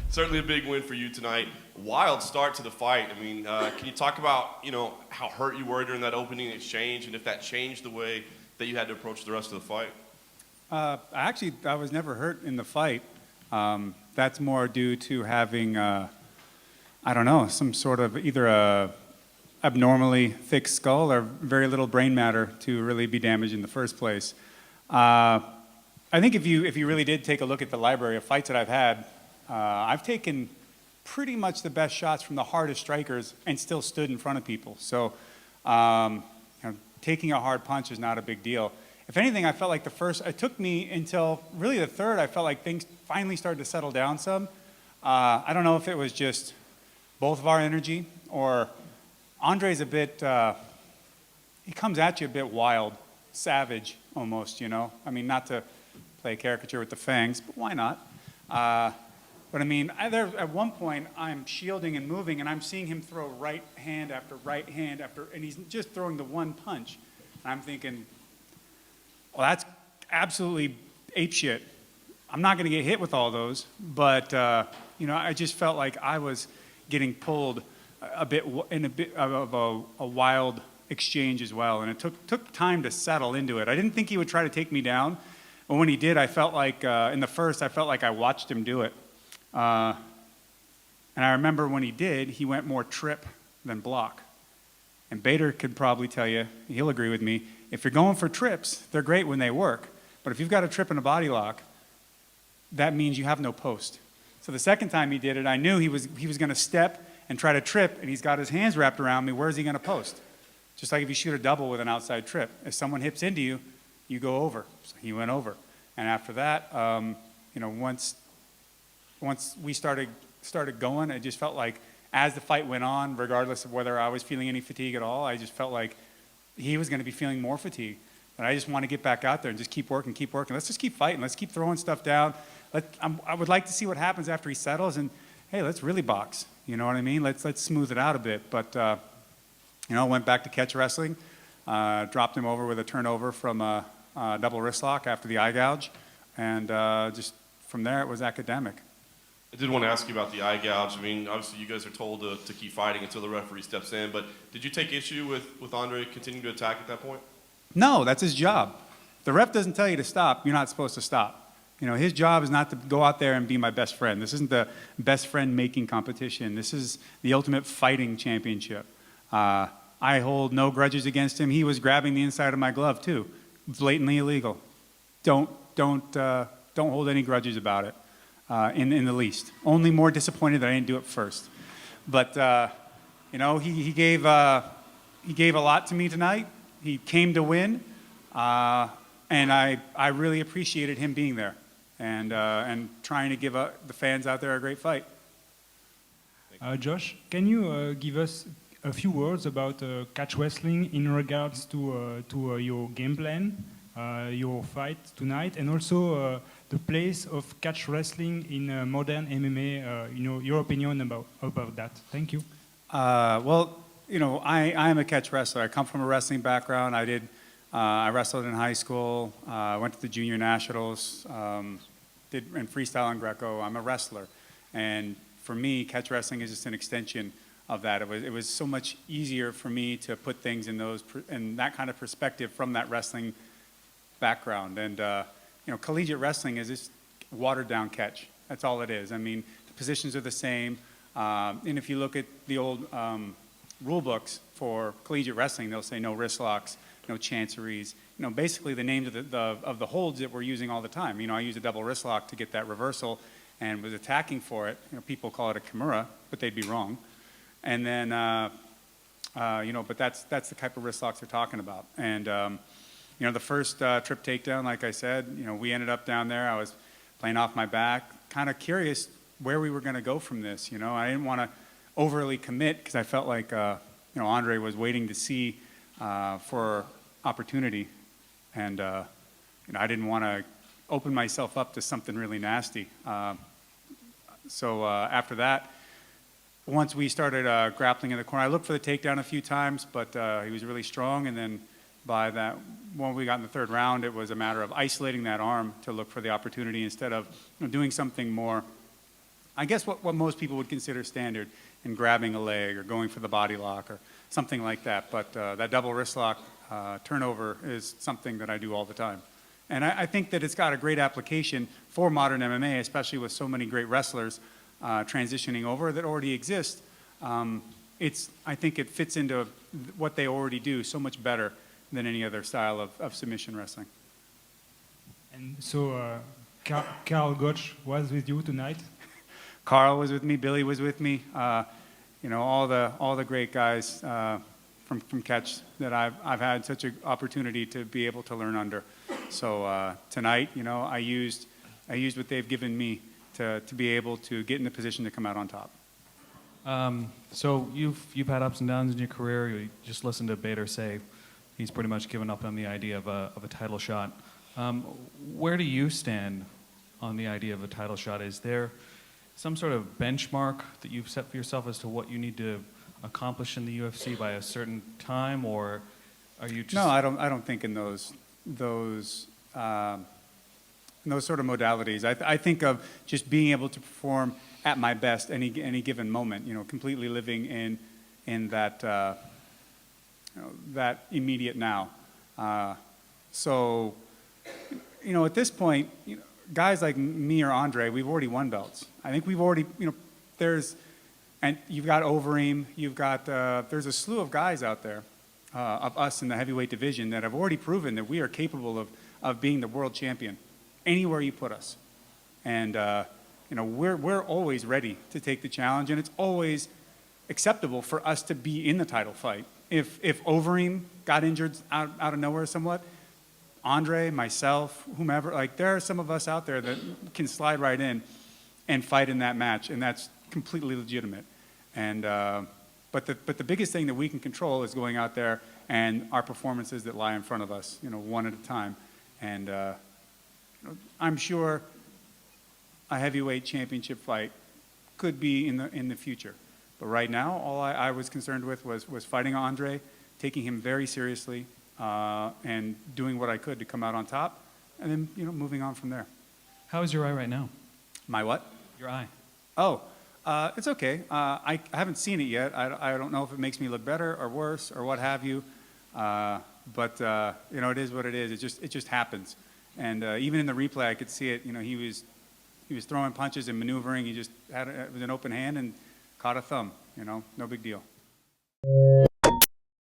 certainly a big win for you tonight. Wild start to the fight. I mean, can you talk about, how hurt you were during that opening exchange and if that changed the way that you had to approach the rest of the fight? I was never hurt in the fight. That's more due to having, some sort of either a abnormally thick skull or very little brain matter to really be damaged in the first place. I think if you really did take a look at the library of fights that I've had, I've taken pretty much the best shots from the hardest strikers and still stood in front of people. So taking a hard punch is not a big deal. If anything, I felt like it took me until really the third, I felt like things finally started to settle down some. I don't know if it was just both of our energy or Andre's a bit, he comes at you a bit wild, savage almost, I mean, not to play a caricature with the fangs, but why not? But I mean, at one point, I'm shielding and moving, and I'm seeing him throw right hand after, and he's just throwing the one punch. And I'm thinking, well, that's absolutely apeshit. I'm not going to get hit with all those, but I just felt like I was getting pulled a bit of a wild exchange as well, and it took time to settle into it. I didn't think he would try to take me down, but when he did, I felt like in the first, I felt like I watched him do it. And I remember when he did, he went more trip than block. And Bader could probably tell you, he'll agree with me, if you're going for trips, they're great when they work. But if you've got a trip and a body lock, that means you have no post. So the second time he did it, I knew he was going to step and try to trip, and he's got his hands wrapped around me. Where's he going to post? Just like if you shoot a double with an outside trip. If someone hips into you, you go over. So he went over. And after that, once we started going, I just felt like as the fight went on, regardless of whether I was feeling any fatigue at all, I just felt like he was going to be feeling more fatigue. And I just want to get back out there and just keep working. Let's just keep fighting. Let's keep throwing stuff down. I would like to see what happens after he settles, and hey, let's really box. You know what I mean? Let's smooth it out a bit. But went back to catch wrestling, dropped him over with a turnover from a double wrist lock after the eye gouge, and just from there it was academic. I did want to ask you about the eye gouge. I mean, obviously you guys are told to keep fighting until the referee steps in, but did you take issue with Andre continuing to attack at that point? No, that's his job. The ref doesn't tell you to stop, you're not supposed to stop. His job is not to go out there and be my best friend. This isn't the best friend making competition. This is the ultimate fighting championship. I hold no grudges against him. He was grabbing the inside of my glove too. Blatantly illegal. Don't hold any grudges about it. In the least. Only more disappointed that I didn't do it first. But he gave a lot to me tonight. He came to win, and I really appreciated him being there and trying to give the fans out there a great fight. Josh, can you give us a few words about catch wrestling in regards to your game plan, your fight tonight, and also the place of catch wrestling in modern MMA, your opinion about that. Thank you. I am a catch wrestler. I come from a wrestling background. I wrestled in high school, went to the junior nationals, did in freestyle and Greco. I'm a wrestler. And for me, catch wrestling is just an extension of that. It was so much easier for me to put things in that kind of perspective from that wrestling background. And collegiate wrestling is just watered down catch. That's all it is. I mean, the positions are the same. And if you look at the old rule books for collegiate wrestling, they'll say no wrist locks, no chanceries. Basically the names of the holds that we're using all the time. I use a double wrist lock to get that reversal and was attacking for it. People call it a kimura, but they'd be wrong. And then, but that's the type of wrist locks they're talking about. And the first trip takedown, like I said, we ended up down there. I was playing off my back, kind of curious where we were going to go from this. I didn't want to overly commit because I felt like, Andre was waiting to see for opportunity. And, I didn't want to open myself up to something really nasty. So after that, once we started grappling in the corner, I looked for the takedown a few times, but he was really strong. And then by that, when we got in the third round, it was a matter of isolating that arm to look for the opportunity instead of doing something more I guess what most people would consider standard in grabbing a leg or going for the body lock or something like that. But that double wrist lock turnover is something that I do all the time. And I think that it's got a great application for modern MMA, especially with so many great wrestlers transitioning over that already exist. I think it fits into what they already do so much better than any other style of submission wrestling. And so Carl Gotch was with you tonight? Carl was with me, Billy was with me, you know, all the great guys from Catch that I've had such an opportunity to be able to learn under. So tonight, you know, I used what they've given me to be able to get in the position to come out on top. So you've had ups and downs in your career. You just listened to Bader say he's pretty much given up on the idea of a title shot. Where do you stand on the idea of a title shot? Is there some sort of benchmark that you've set for yourself as to what you need to accomplish in the UFC by a certain time, or are you just... No, I don't think in those sort of modalities. I think of just being able to perform at my best any given moment. You know, completely living in that you know, that immediate now. So, you know, at this point, you know, guys like me or Andre, we've already won belts. I think we've already, you know, and you've got Overeem, you've got, there's a slew of guys out there of us in the heavyweight division that have already proven that we are capable of being the world champion anywhere you put us. And, you know, we're always ready to take the challenge, and it's always acceptable for us to be in the title fight. If Overeem got injured out of nowhere somewhat, Andre, myself, whomever, like there are some of us out there that can slide right in and fight in that match, and that's completely legitimate. And but the biggest thing that we can control is going out there and our performances that lie in front of us, you know, one at a time. And you know, I'm sure a heavyweight championship fight could be in the future. But right now, all I was concerned with was fighting Andre, taking him very seriously, and doing what I could to come out on top, and then, you know, moving on from there. How is your eye right now? My what? Your eye. Oh, it's okay. I haven't seen it yet. I don't know if it makes me look better or worse or what have you. But you know, it is what it is. It just happens. And even in the replay, I could see it. You know, he was throwing punches and maneuvering. He just it was an open hand and caught a thumb. You know, no big deal.